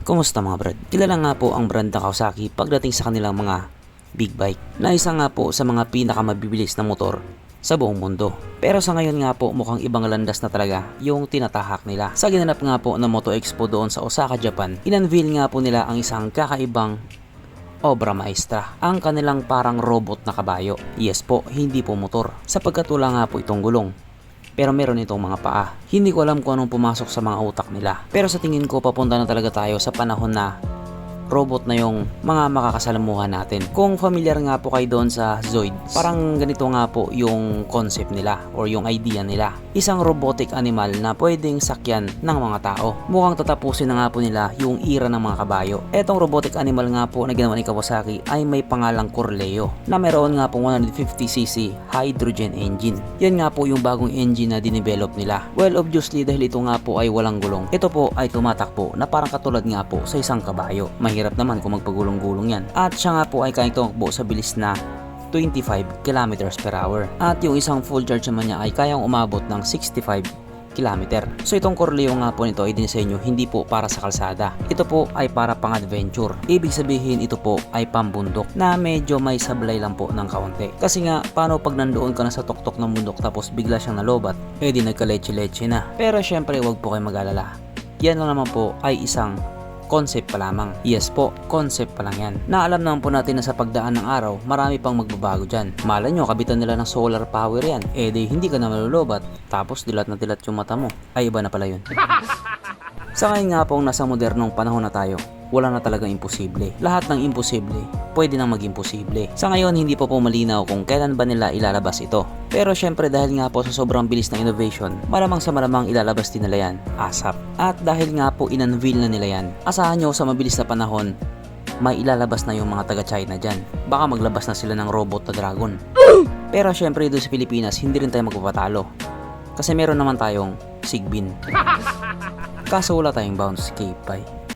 Kumusta mga brad? Kilala nga po ang brand na Kawasaki pagdating sa kanilang mga big bike na isa nga po sa mga pinakamabibilis na motor sa buong mundo. Pero sa ngayon nga po mukhang ibang landas na talaga yung tinatahak nila. Sa ginanap nga po ng Moto Expo doon sa Osaka, Japan, in-unveil nga po nila ang isang kakaibang obra maestra, ang kanilang parang robot na kabayo. Yes po, hindi po motor, sapagkat wala nga po itong gulong. Pero meron itong mga paa. Hindi ko alam kung anong pumasok sa mga utak nila. Pero sa tingin ko papunta na talaga tayo sa panahon na robot na yung mga makakasalamuhan natin. Kung familiar nga po kayo doon sa Zoid, parang ganito nga po yung concept nila or yung idea nila. Isang robotic animal na pwedeng sakyan ng mga tao. Mukhang tatapusin na nga po nila yung era ng mga kabayo. Etong robotic animal nga po na ginawa ni Kawasaki ay may pangalang Corleo na meron nga po 150cc hydrogen engine. Yan nga po yung bagong engine na dinevelop nila. Well, obviously dahil ito nga po ay walang gulong, ito po ay tumatakbo na parang katulad nga po sa isang kabayo. Mahirap naman kung magpagulong-gulong yan. At siya nga po ay kayang tumakbo sa bilis na 25 kilometers per hour. At yung isang full charge naman niya ay kayang umabot ng 65 kilometer. So itong Corleo nga po nito ay dinisenyo hindi po para sa kalsada. Ito po ay para pang adventure. Ibig sabihin ito po ay pambundok na medyo may sablay lang po ng kaunti. Kasi nga paano pag nandoon ka na sa tuktok ng bundok tapos bigla siyang nalobat, di nagka-leche-leche na. Pero syempre wag po kayo mag-alala. Yan lang naman po ay isang concept pa lamang. Yes po, concept pa lang yan. Naalam naman po natin na sa pagdaan ng araw, marami pang magbabago dyan. Malay nyo, kabitan nila ng solar power yan. Di hindi ka na malulobat, tapos dilat na dilat yung mata mo. Ay iba na pala yun. Sa ngayon nga pong nasa modernong panahon na tayo, wala na talagang imposible. Lahat ng imposible, pwede nang maging posible. Sa ngayon, hindi pa po malinaw kung kailan ba nila ilalabas ito. Pero syempre dahil nga po sa sobrang bilis ng innovation, malamang sa malamang ilalabas din nila yan ASAP. At dahil nga po in-unveil na nila yan, asahan nyo sa mabilis na panahon, may ilalabas na yung mga taga-China dyan. Baka maglabas na sila ng robot na dragon. Pero syempre doon sa Pilipinas, hindi rin tayo magpapatalo. Kasi meron naman tayong Sigbin. Kaso wala tayong bounce escape, bye.